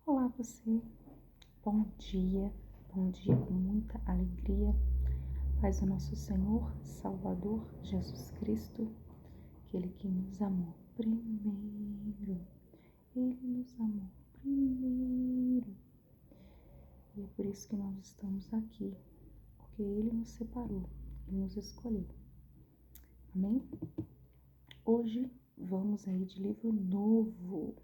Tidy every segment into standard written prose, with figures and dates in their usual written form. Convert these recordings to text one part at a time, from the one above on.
Olá você, bom dia com muita alegria, paz do nosso Senhor, Salvador, Jesus Cristo, aquele que nos amou primeiro, Ele nos amou primeiro, e é por isso que nós estamos aqui, porque Ele nos separou, Ele nos escolheu, amém? Hoje vamos aí de livro novo,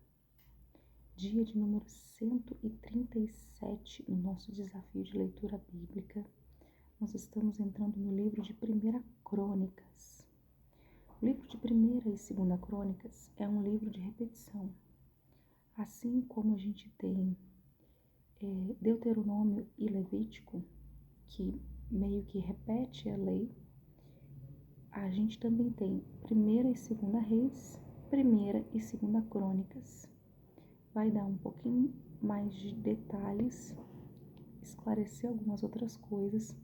dia de número 137 no nosso desafio de leitura bíblica. Nós estamos entrando no livro de 1 Crônicas. O livro de 1ª e 2ª Crônicas é um livro de repetição. Assim como a gente tem Deuteronômio e Levítico, que meio que repete a lei, a gente também tem 1ª e 2ª Reis, 1ª e 2ª Crônicas. Vai dar um pouquinho mais de detalhes, esclarecer algumas outras coisas,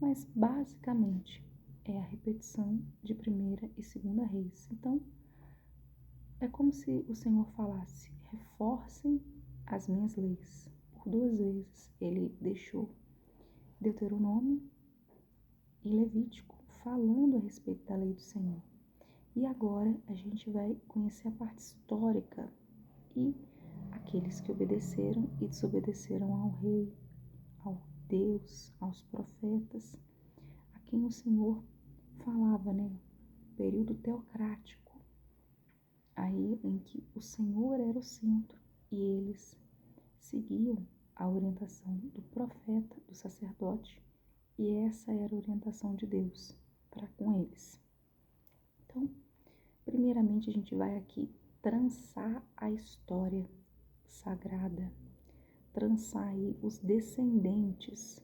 mas basicamente é a repetição de 1ª e 2ª Reis. Então, é como se o Senhor falasse: reforcem as minhas leis. Por 2 vezes ele deixou Deuteronômio e Levítico falando a respeito da lei do Senhor. E agora a gente vai conhecer a parte histórica e aqueles que obedeceram e desobedeceram ao rei, ao Deus, aos profetas, a quem o Senhor falava, né? Período teocrático, aí em que o Senhor era o centro e eles seguiam a orientação do profeta, do sacerdote, e essa era a orientação de Deus para com eles. Então, primeiramente a gente vai aqui trançar a história sagrada, trançar aí os descendentes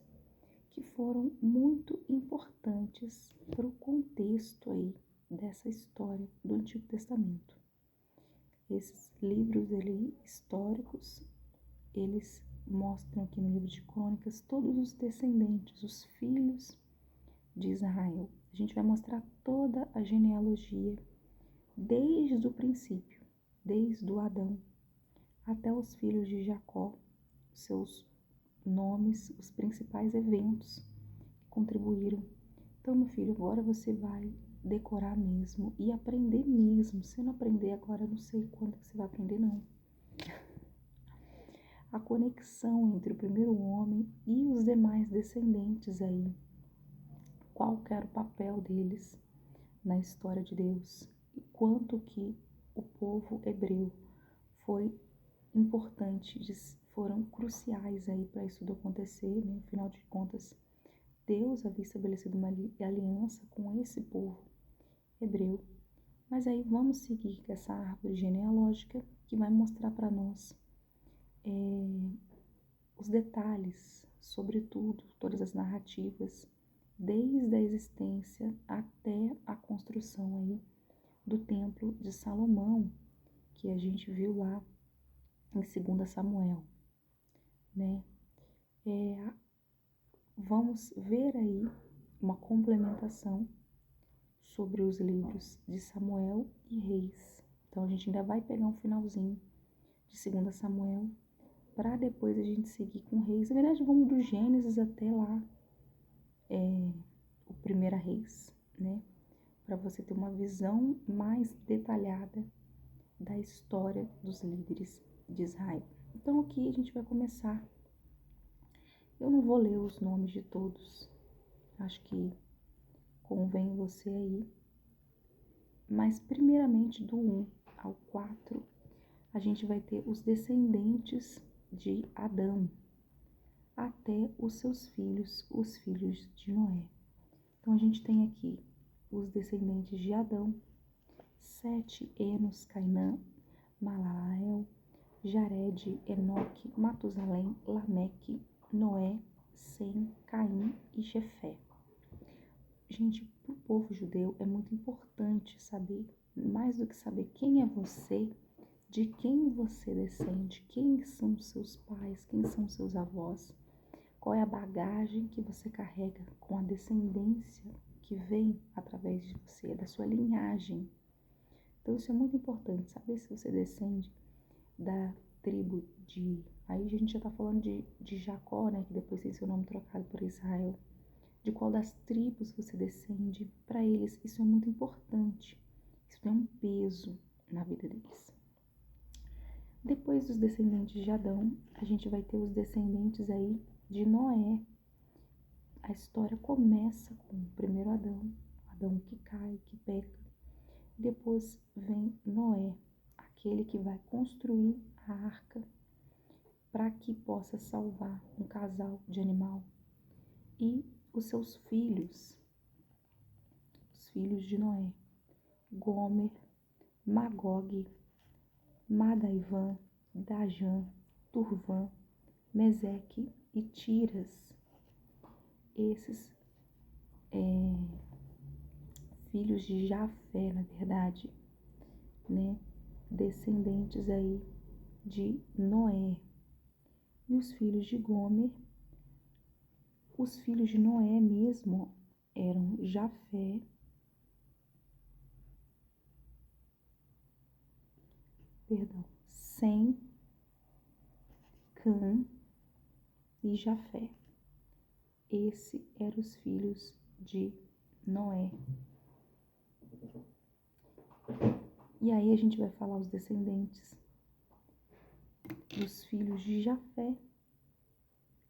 que foram muito importantes para o contexto aí dessa história do Antigo Testamento. Esses livros históricos, eles mostram aqui no livro de Crônicas todos os descendentes, os filhos de Israel. A gente vai mostrar toda a genealogia desde o princípio, desde o Adão até os filhos de Jacó, seus nomes, os principais eventos que contribuíram. Então, meu filho, agora você vai decorar mesmo e aprender mesmo. Se não aprender agora, não sei quando que você vai aprender, não. A conexão entre o primeiro homem e os demais descendentes aí. Qual que era o papel deles na história de Deus? E quanto que o povo hebreu foi importante, foram cruciais aí para isso tudo acontecer, né? Afinal de contas, Deus havia estabelecido uma aliança com esse povo hebreu. Mas aí vamos seguir com essa árvore genealógica que vai mostrar para nós os detalhes, sobretudo todas as narrativas, desde a existência até a construção aí do Templo de Salomão, que a gente viu lá em 2 Samuel, né? Vamos ver aí uma complementação sobre os livros de Samuel e Reis. Então a gente ainda vai pegar um finalzinho de 2 Samuel para depois a gente seguir com Reis. Na verdade, vamos do Gênesis até lá, o 1ª Reis, né? Para você ter uma visão mais detalhada da história dos líderes de Israel. Então aqui a gente vai começar. Eu não vou ler os nomes de todos, acho que convém você aí. Mas primeiramente do 1 ao 4, a gente vai ter os descendentes de Adão, até os seus filhos, os filhos de Noé. Então a gente tem aqui os descendentes de Adão: Sete, Enos, Cainã, Malalael, Jared, Enoque, Matusalém, Lameque, Noé, Sem, Caim e Jefé. Gente, para o povo judeu é muito importante saber, mais do que saber quem é você, de quem você descende, quem são seus pais, quem são seus avós, qual é a bagagem que você carrega com a descendência que vem através de você, da sua linhagem. Então isso é muito importante, saber se você descende tribo de... Aí a gente já está falando de Jacó, né? Que depois tem seu nome trocado por Israel. De qual das tribos você descende. Para eles isso é muito importante. Isso tem um peso na vida deles. Depois dos descendentes de Adão, a gente vai ter os descendentes aí de Noé. A história começa com o primeiro Adão, Adão que cai, que peca. Depois vem Noé, aquele que vai construir a arca para que possa salvar um casal de animal. E os seus filhos, os filhos de Noé, Gomer, Magog, Madaivan, Dajan, Turvã, Meseque e Tiras. Esses filhos de Jafé, na verdade, né? Descendentes aí de Noé. E os filhos de Gomer, os filhos de Noé mesmo eram Jafé, Sem, Cã e Jafé. Esses eram os filhos de Noé. E aí a gente vai falar os descendentes dos filhos de Jafé,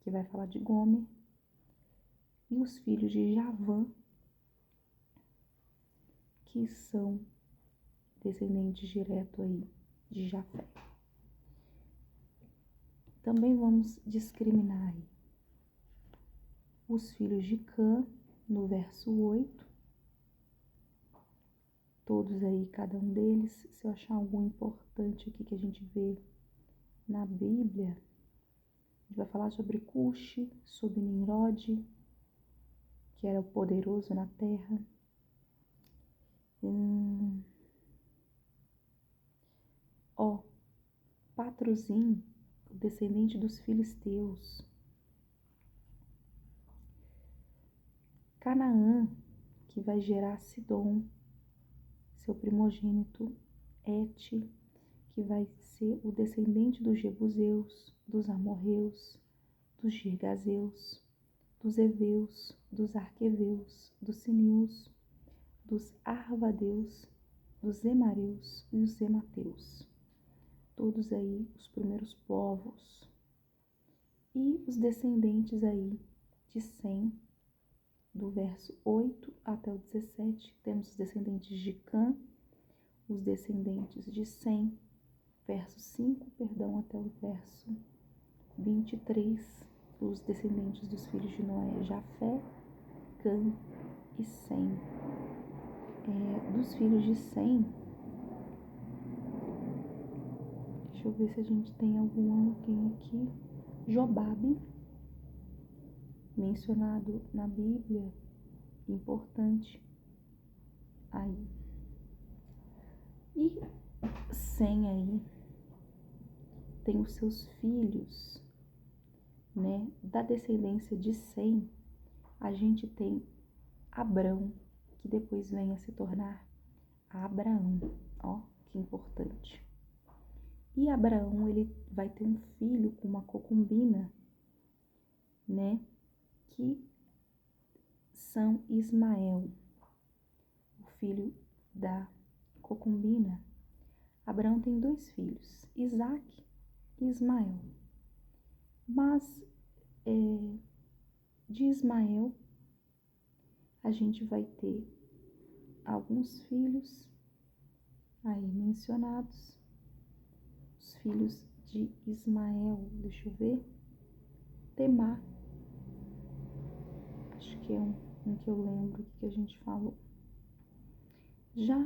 que vai falar de Gomer, e os filhos de Javã, que são descendentes direto aí de Jafé. Também vamos discriminar aí os filhos de Cã, no verso 8. Todos aí, cada um deles. Se eu achar algo importante aqui que a gente vê na Bíblia, a gente vai falar sobre Cuxi, sobre Nimrod, que era o poderoso na terra. Patruzim, o descendente dos filisteus. Canaã, que vai gerar Sidom, seu primogênito. Et, que vai ser o descendente dos Jebuseus, dos Amorreus, dos Girgazeus, dos Eveus, dos Arqueveus, dos Sineus, dos Arvadeus, dos Zemareus e os Zemateus. Todos aí os primeiros povos. E os descendentes aí de Sem, do verso 8 até o 17, temos os descendentes de Cã, os descendentes de Sem, verso 5, até o verso 23, os descendentes dos filhos de Noé, Jafé, Cã e Sem. Dos filhos de Sem, deixa eu ver se a gente tem alguém aqui. Jobabe, mencionado na Bíblia, importante aí. E Sem aí tem os seus filhos, né? Da descendência de Sem, a gente tem Abrão, que depois vem a se tornar Abraão. Ó, que importante. E Abraão, ele vai ter um filho com uma concubina, né? Que são Ismael, o filho da concubina. Abraão tem 2 filhos, Isaque e Ismael. Mas de Ismael a gente vai ter alguns filhos aí mencionados. Os filhos de Ismael, deixa eu ver, Temá, acho que é um que eu lembro que a gente falou. Já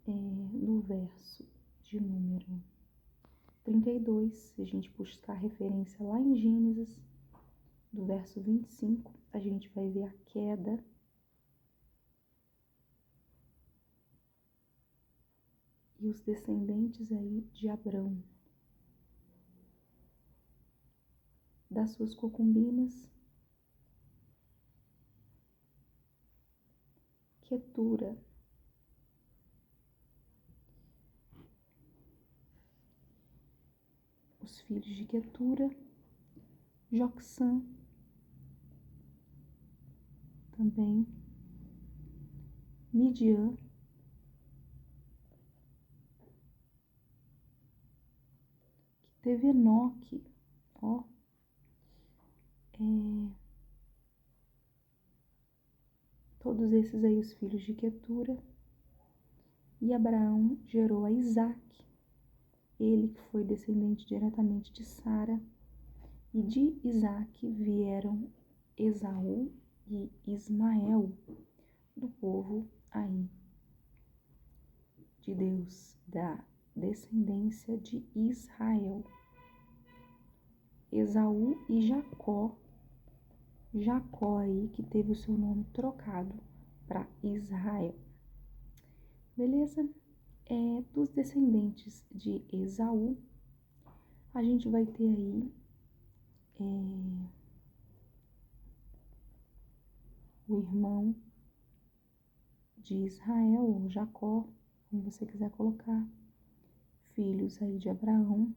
no verso de número 32, se a gente buscar referência lá em Gênesis, do verso 25, a gente vai ver a queda e os descendentes aí de Abrão, das suas concubinas, Quetura, os filhos de Quetura, Joxã, também Midian, que teve Enoque, ó, todos esses aí os filhos de Quetura. E Abraão gerou a Isaque, ele que foi descendente diretamente de Sara, e de Isaque vieram Esaú e Ismael, do povo aí de Deus, da descendência de Israel. Esaú e Jacó, Jacó aí que teve o seu nome trocado para Israel. Beleza? Dos descendentes de Esaú, a gente vai ter aí o irmão de Israel, ou Jacó, como você quiser colocar, filhos aí de Abraão.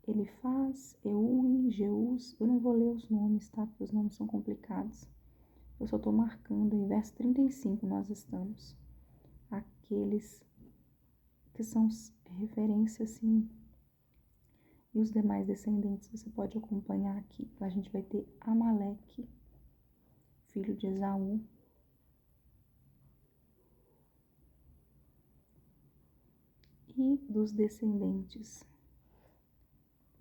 Elifaz, Eui, Jeus, eu não vou ler os nomes, tá? Porque os nomes são complicados. Eu só estou marcando aí, verso 35 nós estamos. Aqueles que são referência, assim. E os demais descendentes você pode acompanhar aqui. A gente vai ter Amaleque, filho de Esaú. E dos descendentes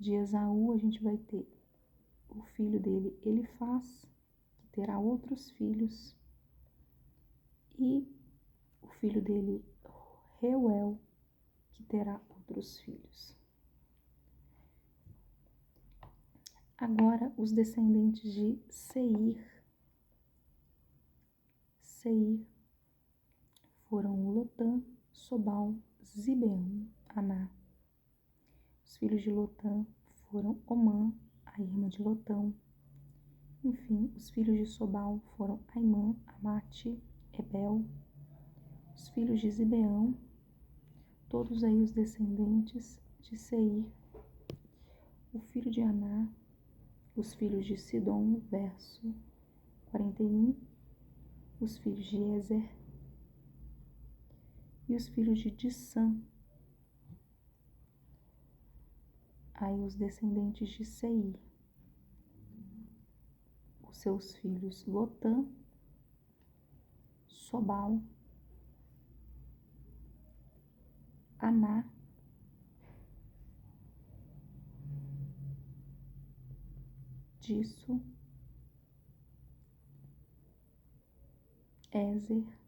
de Esaú, a gente vai ter o filho dele, Elifaz, que terá outros filhos. E o filho dele, Reuel, que terá outros filhos. Agora, os descendentes de Seir. Seir foram Lotã, Sobal, Zibeão, Aná. Os filhos de Lotã foram Omã, a irmã de Lotão. Enfim, os filhos de Sobal foram Aimã, Amate, Ebel. Os filhos de Zibeão, todos aí os descendentes de Seir. O filho de Aná, os filhos de Sidom, verso 41. Os filhos de Ezer e os filhos de Dissã. Aí os descendentes de Seir, os seus filhos Lotã, Sobal, Aná, Disso, Ezer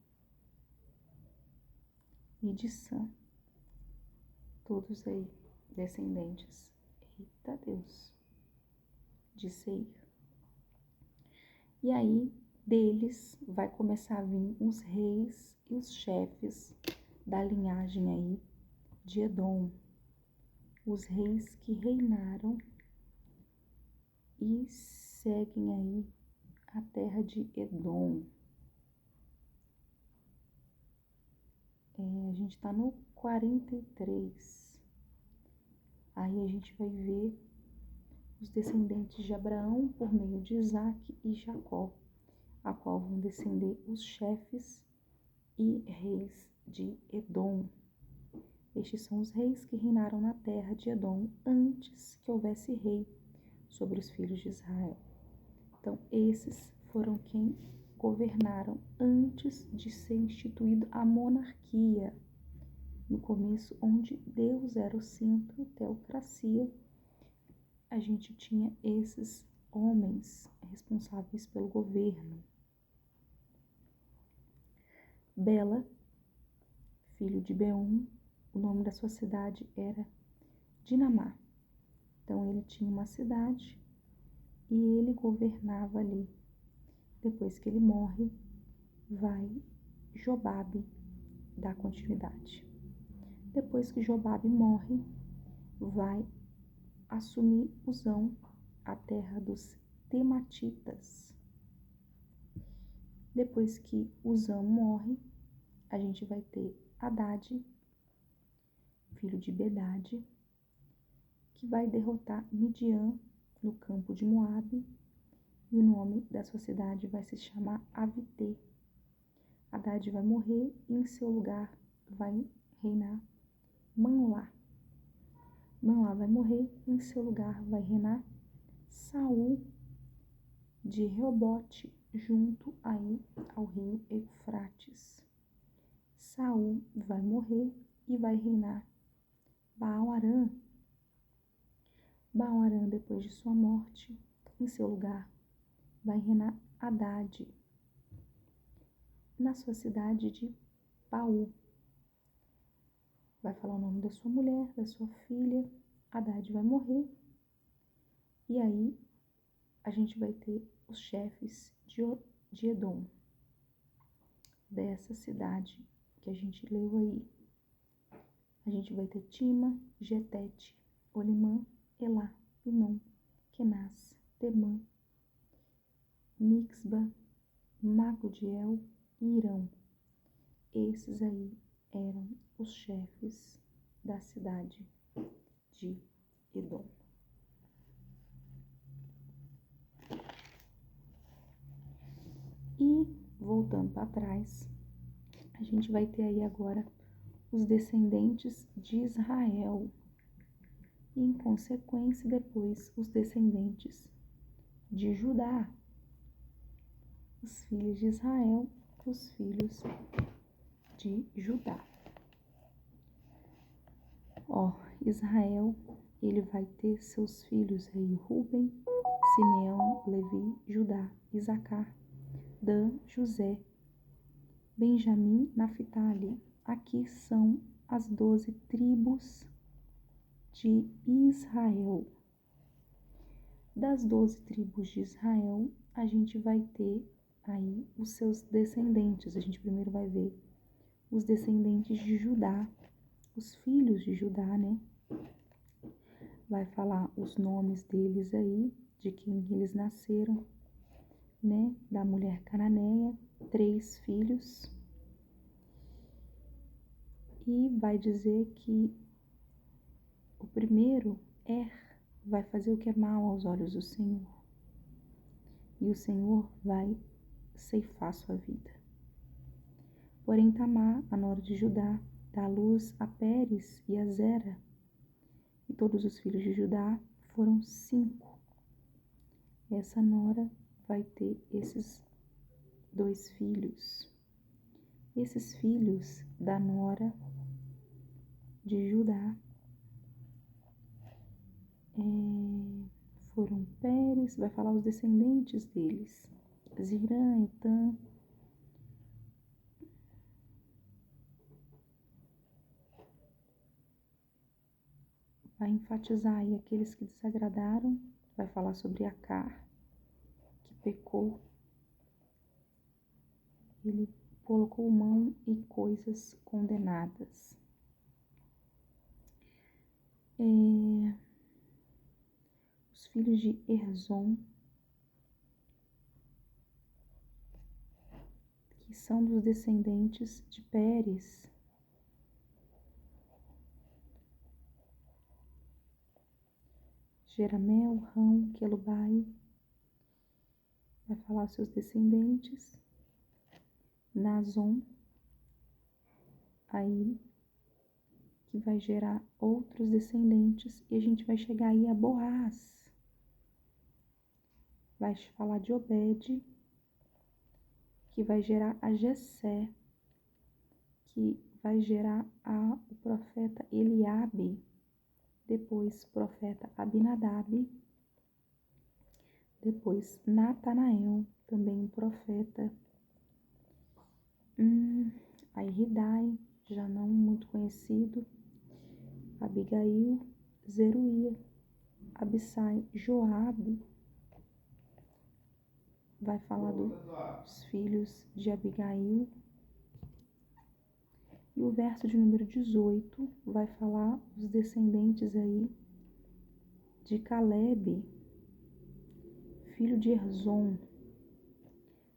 e Dissã. Todos aí descendentes, eita Deus, de Seir. E aí deles vai começar a vir os reis e os chefes da linhagem aí de Edom. Os reis que reinaram e seguem aí a terra de Edom. A gente está no 43. Aí a gente vai ver os descendentes de Abraão por meio de Isaque e Jacó, a qual vão descender os chefes e reis de Edom. Estes são os reis que reinaram na terra de Edom antes que houvesse rei sobre os filhos de Israel. Então, esses foram quem governaram antes de ser instituída a monarquia. No começo, onde Deus era o centro, teocracia, a gente tinha esses homens responsáveis pelo governo. Bela, filho de Beom, o nome da sua cidade era Dinamá. Então ele tinha uma cidade e ele governava ali. Depois que ele morre, vai Jobabe dar continuidade. Depois que Jobabe morre, vai assumir Uzão, a terra dos Tematitas. Depois que Uzão morre, a gente vai ter Hadad, filho de Bedade, que vai derrotar Midian no campo de Moabe, e o nome da sua cidade vai se chamar Avité. Hadad vai morrer e em seu lugar vai reinar Manlá. Manlá vai morrer e em seu lugar vai reinar Saul de Reobote, junto aí ao rio Eufrates. Saul vai morrer e vai reinar Baal-Harã. Baal-Harã, depois de sua morte, em seu lugar vai reinar Hadad, na sua cidade de Paú. Vai falar o nome da sua mulher, da sua filha. Hadad vai morrer. E aí a gente vai ter os chefes de Edom, dessa cidade que a gente leu aí. A gente vai ter Tima, Getete, Olimã, Elá, Pinom, Kenaz, Temã, Mixba, Magudiel e Irão. Esses aí eram os chefes da cidade de Edom. E, voltando para trás, a gente vai ter aí agora os descendentes de Israel. E, em consequência, depois os descendentes de Judá. Os filhos de Israel, os filhos de Judá. Israel, ele vai ter seus filhos aí, Ruben, Simeão, Levi, Judá, Isacar, Dan, José, Benjamim, Naphtali. Aqui são as 12 tribos de Israel. Das 12 tribos de Israel, a gente vai ter aí os seus descendentes. A gente primeiro vai ver os descendentes de Judá, os filhos de Judá, né? Vai falar os nomes deles aí, de quem eles nasceram, né? Da mulher cananeia, 3 filhos. E vai dizer que o primeiro, vai fazer o que é mal aos olhos do Senhor. E o Senhor vai ceifar sua vida. Porém, Tamar, a nora de Judá, dá luz a Pérez e a Zera. E todos os filhos de Judá foram 5. Essa nora vai ter esses 2 filhos. Esses filhos da nora de Judá foram Pérez, vai falar os descendentes deles, Zirã, Etã, vai enfatizar aí aqueles que desagradaram, vai falar sobre Acar, que pecou, ele colocou mão em coisas condenadas. Os filhos de Erzon, que são dos descendentes de Pérez, Jeramel, Rão, Quelubai, vai falar seus descendentes, Nazon, aí que vai gerar outros descendentes, e a gente vai chegar aí a Boaz, vai falar de Obed, que vai gerar a Jessé, que vai gerar o profeta Eliabe, depois profeta Abinadab, depois Natanael, também um profeta, aí Hidai, já não muito conhecido, Abigail, Zeruia, Abissai, Joabe, vai falar dos filhos de Abigail. E o verso de número 18 vai falar os descendentes aí de Caleb, filho de Erzon.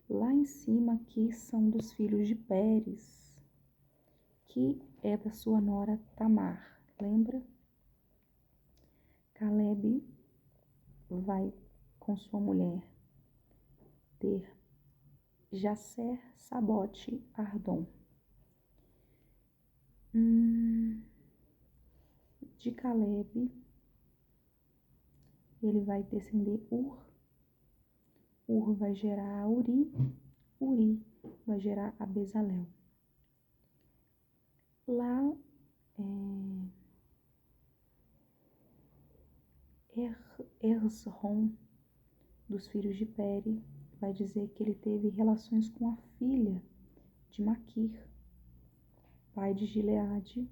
Lá em cima aqui são dos filhos de Pérez. que é da sua nora Tamar. Lembra? Caleb vai com sua mulher ter Jacer, Sabote, Ardom. De Caleb, ele vai descender Ur. Ur vai gerar Uri. Uri vai gerar a Bezalel. Lá, Erzrom, dos filhos de Peri, vai dizer que ele teve relações com a filha de Maquir, pai de Gileade,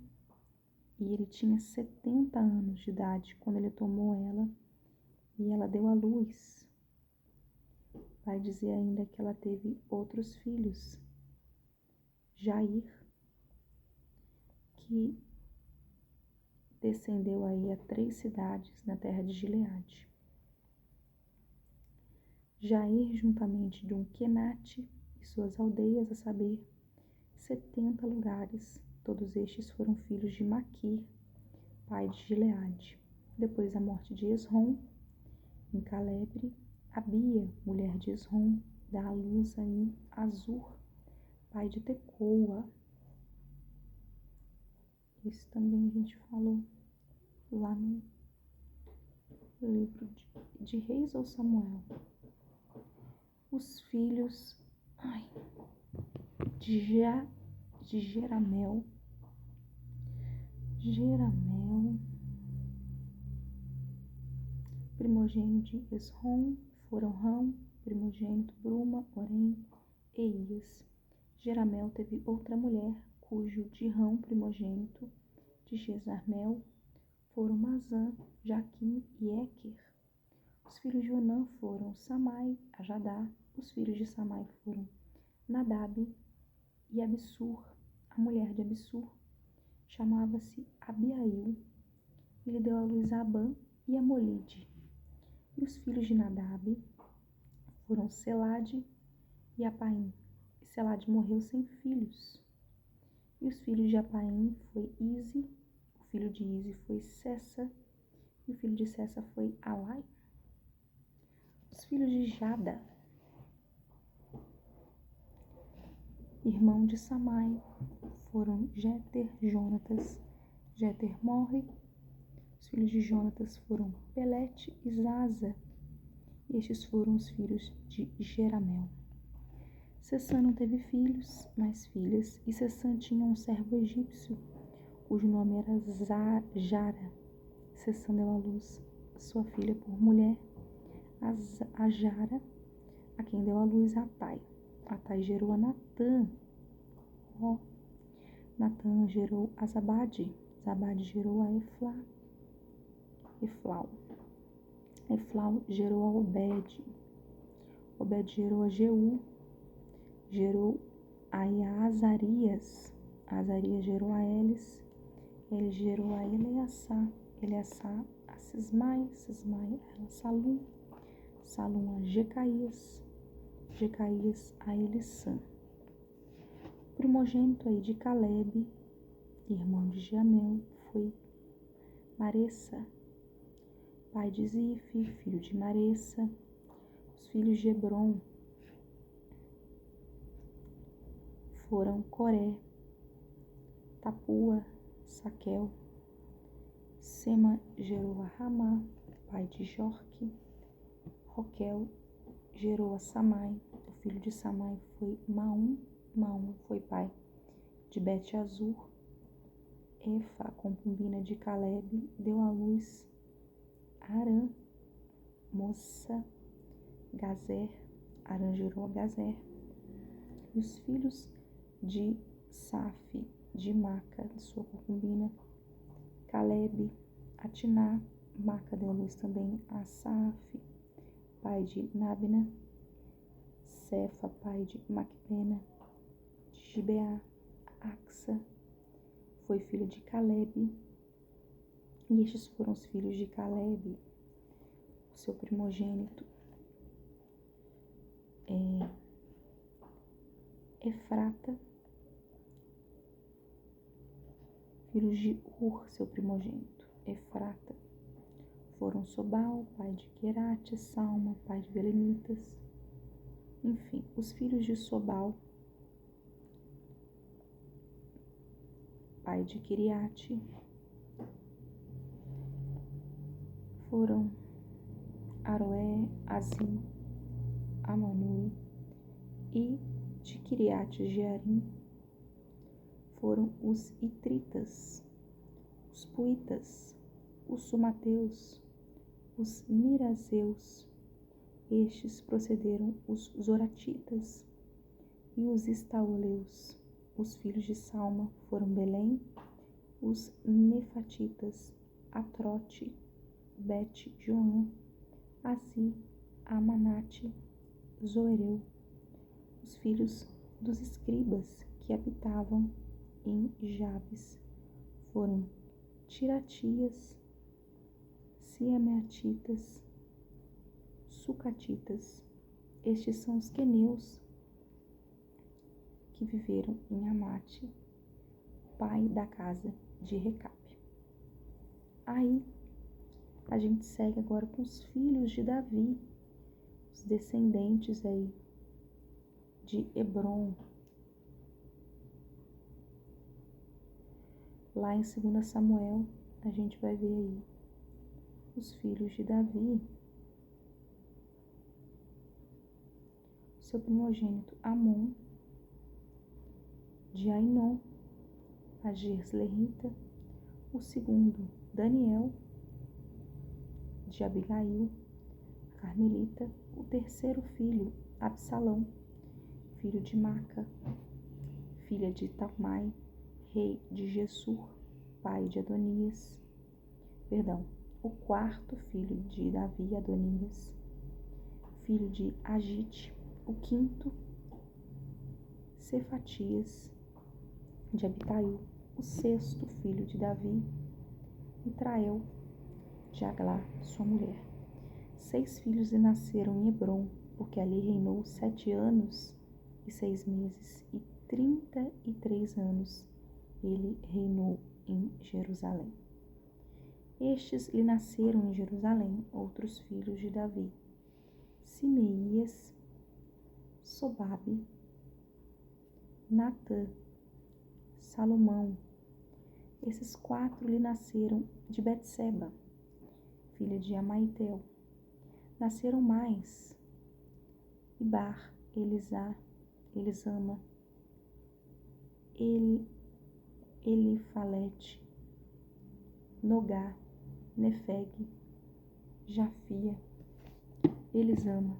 e ele tinha 70 anos de idade quando ele tomou ela, e ela deu à luz. Vai dizer ainda que ela teve outros filhos, Jair, que descendeu aí a 3 cidades na terra de Gileade. Jair, juntamente de um Quenate e suas aldeias, a saber, 70 lugares. Todos estes foram filhos de Maquir, pai de Gileade. Depois da morte de Esrom, em Calebre, Abia, mulher de Esrom, dá à luz aí Azur, pai de Tecoa. Isso também a gente falou lá no livro de Reis ou Samuel. Os filhos de Jeramel, primogênito de Esrom, foram Rão, primogênito Bruma, Orém e Ias. Jeramel teve outra mulher, cujo de Rão, primogênito de Jezarmel, foram Mazã, Jaquim e Equer. Os filhos de Onã foram Samai, Ajadá. Os filhos de Samai foram Nadab e Abissur. A mulher de Abissur chamava-se Abiail, e lhe deu à luz a Abã e a Molide. E os filhos de Nadab foram Selade e Apaim. E Selade morreu sem filhos. E os filhos de Apaim foi Ize, o filho de Ize foi Sessa, e o filho de Sessa foi Alai. Os filhos de Jada, irmão de Samai, foram Jeter, Jonatas. Jeter morre. Os filhos de Jonatas foram Pelete e Zaza. E estes foram os filhos de Jeramel. Sessã não teve filhos, mas filhas, e Sessã tinha um servo egípcio, cujo nome era Jara. Sessã deu à luz sua filha por mulher, a Jara, a quem deu à luz Atai. Atai gerou a Natã. Natã gerou a Zabade. Zabade gerou a Eflau. Eflau gerou a Obed. Obed gerou a Jeú. Gerou a Azarias. Azarias gerou a Elis. Ele gerou a Eleaçá. Eleaçá a Sismai. Sismai a Salum. Salum a Jecaías. Jecaías a Elissã. Primogênito aí de Caleb, irmão de Jamel, foi Maressa, pai de Zife, filho de Maressa. Os filhos de Hebron foram Coré, Tapua, Saquel. Sema gerou a Ramá, pai de Jorque. Roquel gerou a Samai. O filho de Samai foi Maum. Maum foi pai de Bet-Azur. Efa, concubina de Caleb, deu à luz Arã, Moça, Gazer. Arã gerou a Gazer. E os filhos de Safi, de Maca, de sua concubina, Caleb, Atiná. Maca deu à luz também a Safi, pai de Nabna. Cefa, pai de Macpena. Gibeá, Axa, foi filho de Caleb. E estes foram os filhos de Caleb, o seu primogênito. Efrata, filhos de Ur, seu primogênito, Efrata, foram Sobal, pai de Querate, Salma, pai de Belemitas. Enfim, os filhos de Sobal, pai de Quiriate, foram Aroé, Azim, Amanui, e de Quiriate Jearim foram os Itritas, os Puitas, os Sumateus, os Mirazeus. Estes procederam os Zoratitas e os Estaoleus. Os filhos de Salma foram Belém, os Nefatitas, Atrote, Bet-Joã, Azi, Amanate, Zoereu. Os filhos dos escribas que habitavam em Jabes foram Tiratias, Siameatitas, Sucatitas. Estes são os queneus que viveram em Amate, pai da casa de Recabe. Aí, a gente segue agora com os filhos de Davi, os descendentes aí de Hebron. Lá em 2 Samuel, a gente vai ver aí os filhos de Davi, seu primogênito Amon, de Ainon, a Gerslerita, o segundo Daniel, de Abigail, a Carmelita, o terceiro filho Absalão, filho de Maca, filha de Talmai, rei de Gessur, pai de Adonias, o quarto filho de Davi, Adonias, filho de Agite, o quinto, Cefatias, de Abitail, o sexto filho de Davi, Mitrael, de Aglá, sua mulher. 6 filhos lhe nasceram em Hebron, porque ali reinou 7 anos e 6 meses, e 33 anos ele reinou em Jerusalém. Estes lhe nasceram em Jerusalém outros filhos de Davi: Simeias, Sobabe, Natã, Salomão. Esses 4 lhe nasceram de Betseba, filha de Amaitel. Nasceram mais: Ibar, Elisama, Elifalete, Nogá, Nefeg, Jafia, Elisama,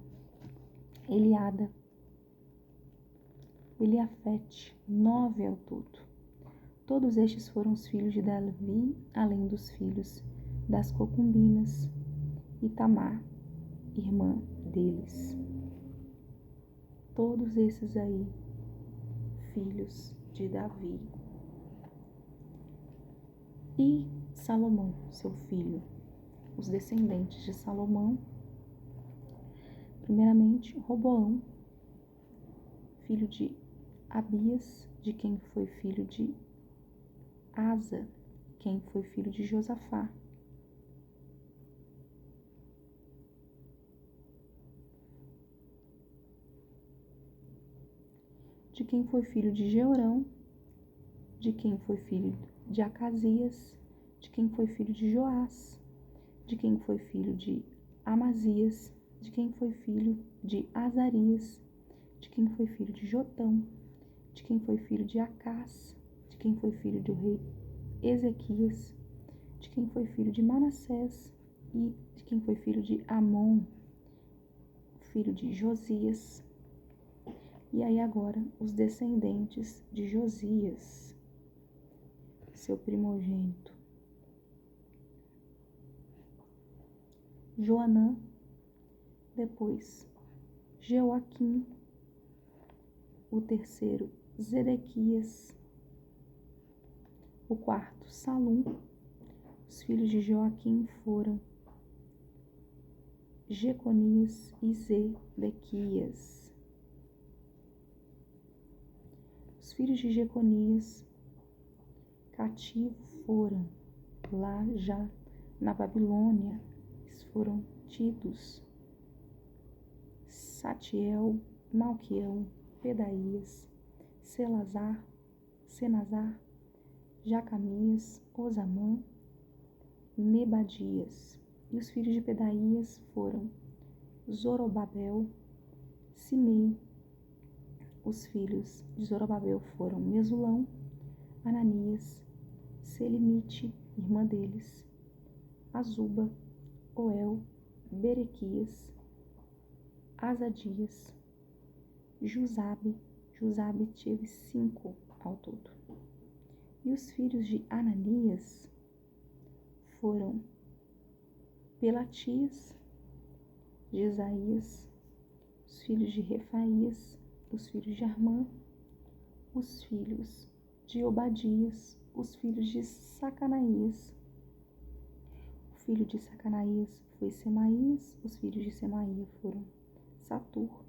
Eliada, Eliafete, 9 ao todo. Todos estes foram os filhos de Davi, além dos filhos das concubinas, e Tamar, irmã deles. Todos esses aí, filhos de Davi. E Salomão, seu filho, os descendentes de Salomão, primeiramente Roboão, filho de Abias, de quem foi filho de Asa, quem foi filho de Josafá. De quem foi filho de Jeorão, de quem foi filho de Acasias, de quem foi filho de Joás, de quem foi filho de Amazias, de quem foi filho de Azarias, de quem foi filho de Jotão, de quem foi filho de Acás, de quem foi filho do rei Ezequias, de quem foi filho de Manassés e de quem foi filho de Amon, filho de Josias. E aí agora os descendentes de Josias, seu primogênito: Joanã, depois Jeoaquim, o terceiro Zedequias, o quarto Salum. Os filhos de Joaquim foram Jeconias e Zedequias. Os filhos de Jeconias: cativo foram lá já na Babilônia, eles foram tidos Satiel, Malquiel, Pedaías, Senazar, Jacamias, Osamã, Nebadias. E os filhos de Pedaías foram Zorobabel, Simei. Os filhos de Zorobabel foram Mesulão, Ananias, Selimite, irmã deles, Azuba, Oel, Berequias, Azadias, Jusabe. Jusabe teve 5 ao todo. E os filhos de Ananias foram Pelatias, Jesaías, os filhos de Refaías, os filhos de Armã, os filhos de Obadias, os filhos de Sacanaías. O filho de Sacanaías foi Semaías, os filhos de Semaías foram Satur,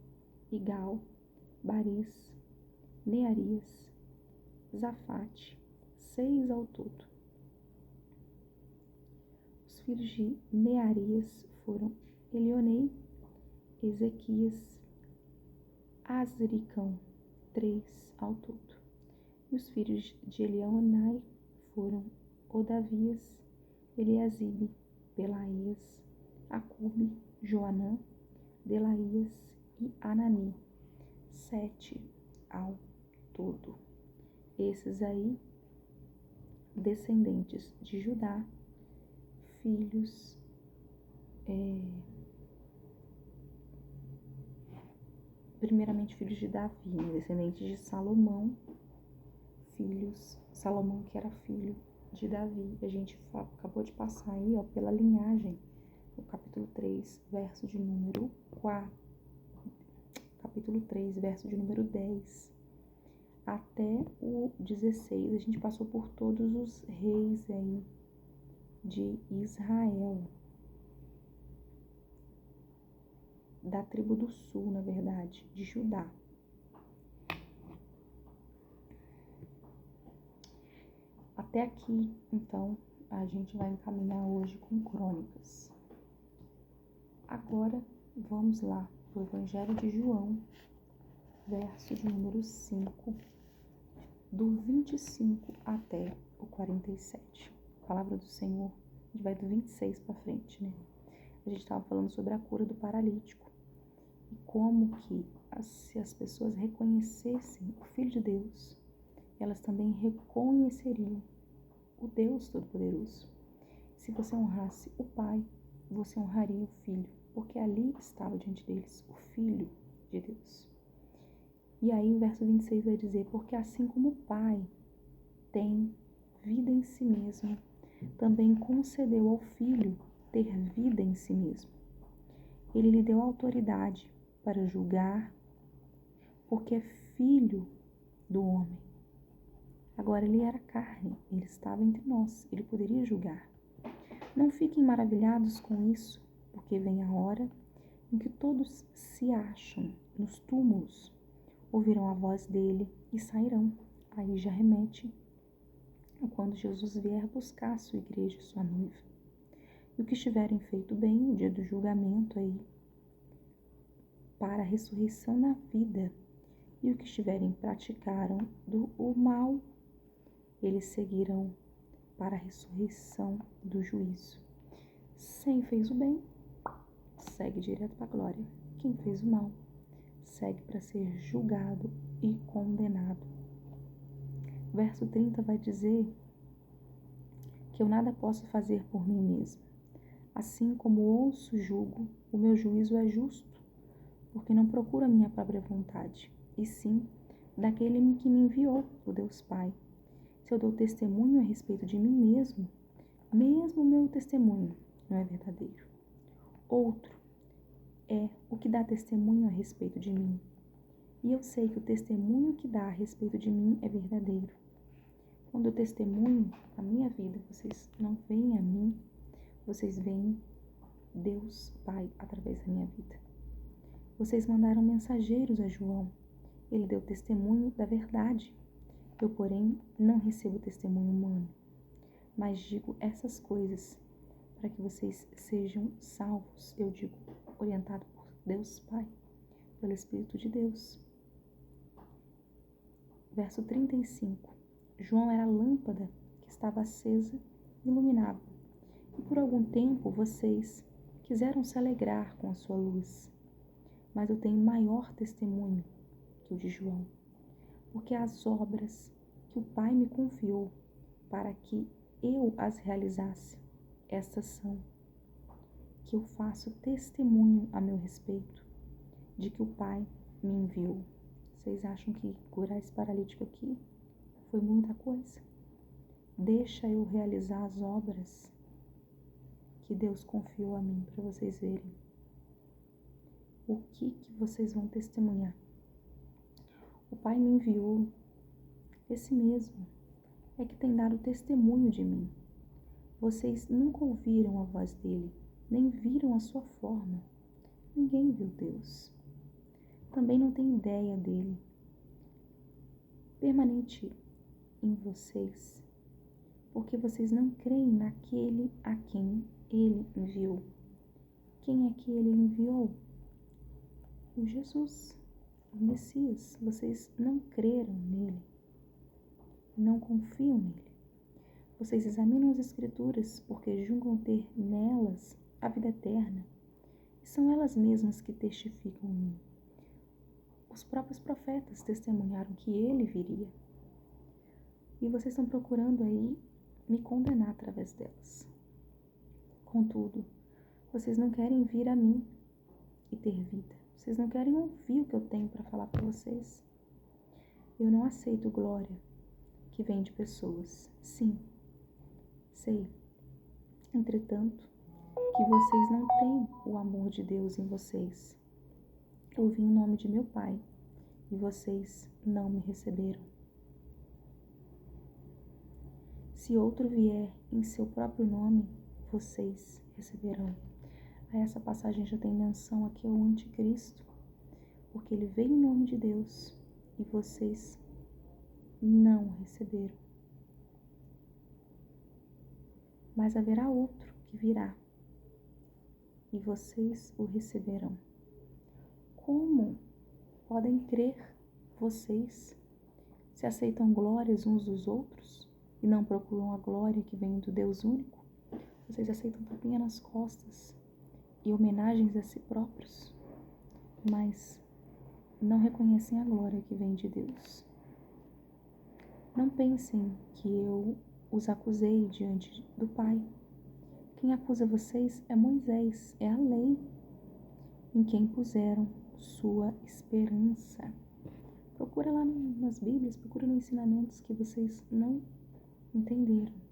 Igal, Baris, Nearias, Zafate, 6 ao todo. Os filhos de Nearias foram Elionei, Ezequias, Azricão, 3 ao todo. E os filhos de Elionai foram Odavias, Eliasibe, Pelaías, Acube, Joanã, Delaías e Anani, 7 ao todo. Esses aí, descendentes de Judá, filhos primeiramente filhos de Davi, descendentes de Salomão, Salomão que era filho de Davi. A gente acabou de passar aí, ó, pela linhagem, no capítulo 3, verso de número 4, capítulo 3, verso de número 10, até o 16, a gente passou por todos os reis aí de Israel, da tribo do sul, na verdade, de Judá. Até aqui, então, a gente vai encaminhar hoje com Crônicas. Agora, vamos lá, o Evangelho de João, verso de número 5, do 25 até o 47. A palavra do Senhor, a gente vai do 26 para frente, né? A gente estava falando sobre a cura do paralítico e como que, se as pessoas reconhecessem o Filho de Deus, elas também reconheceriam o Deus Todo-Poderoso. Se você honrasse o Pai, você honraria o Filho, porque ali estava diante deles o Filho de Deus. E aí o verso 26 vai dizer, porque assim como o Pai tem vida em si mesmo, também concedeu ao Filho ter vida em si mesmo. Ele lhe deu autoridade para julgar, porque é filho do homem. Agora ele era carne, ele estava entre nós, ele poderia julgar. Não fiquem maravilhados com isso, porque vem a hora em que todos se acham nos túmulos, ouvirão a voz dele e sairão. Aí já remete a quando Jesus vier buscar a sua igreja, sua noiva. E o que estiverem feito bem no dia do julgamento aí, para a ressurreição na vida, e o que estiverem praticaram o mal, eles seguirão para a ressurreição do juízo. Quem fez o bem, segue direto para a glória. Quem fez o mal, segue para ser julgado e condenado. Verso 30 vai dizer que eu nada posso fazer por mim mesmo. Assim como ouço, julgo, o meu juízo é justo, porque não procuro a minha própria vontade, e sim daquele que me enviou, o Deus Pai. Se eu dou testemunho a respeito de mim mesmo o meu testemunho não é verdadeiro. Outro é o que dá testemunho a respeito de mim. E eu sei que o testemunho que dá a respeito de mim é verdadeiro. Quando eu testemunho a minha vida, vocês não veem a mim, vocês veem Deus Pai através da minha vida. Vocês mandaram mensageiros a João. Ele deu testemunho da verdade. Eu, porém, não recebo testemunho humano, mas digo essas coisas para que vocês sejam salvos. Eu digo, orientado por Deus Pai, pelo Espírito de Deus. Verso 35. João era a lâmpada que estava acesa e iluminava. E por algum tempo vocês quiseram se alegrar com a sua luz. Mas eu tenho maior testemunho que o de João, porque as obras que o Pai me confiou para que eu as realizasse, estas são, que eu faço testemunho a meu respeito, de que o Pai me enviou. Vocês acham que curar esse paralítico aqui foi muita coisa? Deixa eu realizar as obras que Deus confiou a mim, para vocês verem. O que vocês vão testemunhar? O Pai me enviou, esse mesmo é que tem dado testemunho de mim. Vocês nunca ouviram a voz dele, nem viram a sua forma. Ninguém viu Deus. Também não tem ideia dele. Permanente em vocês, porque vocês não creem naquele a quem ele enviou. Quem é que ele enviou? O Jesus, o Messias. Vocês não creram nele, não confiam nele. Vocês examinam as Escrituras porque julgam ter nelas a vida eterna, e são elas mesmas que testificam em mim. Os próprios profetas testemunharam que ele viria. E vocês estão procurando aí me condenar através delas. Contudo, vocês não querem vir a mim e ter vida. Vocês não querem ouvir o que eu tenho para falar para vocês. Eu não aceito glória que vem de pessoas. Sim, sei. Entretanto, que vocês não têm o amor de Deus em vocês. Eu vim em nome de meu Pai e vocês não me receberam. Se outro vier em seu próprio nome, vocês receberão. Aí essa passagem já tem menção aqui ao anticristo, porque ele veio em nome de Deus e vocês não o receberam. Mas haverá outro que virá e vocês o receberão. Como podem crer vocês se aceitam glórias uns dos outros e não procuram a glória que vem do Deus único? Vocês aceitam tapinha nas costas e homenagens a si próprios, mas não reconhecem a glória que vem de Deus. Não pensem que eu os acusei diante do Pai. Quem acusa vocês é Moisés, é a lei, em quem puseram sua esperança. Procura lá nas Bíblias, procura nos ensinamentos que vocês não entenderam.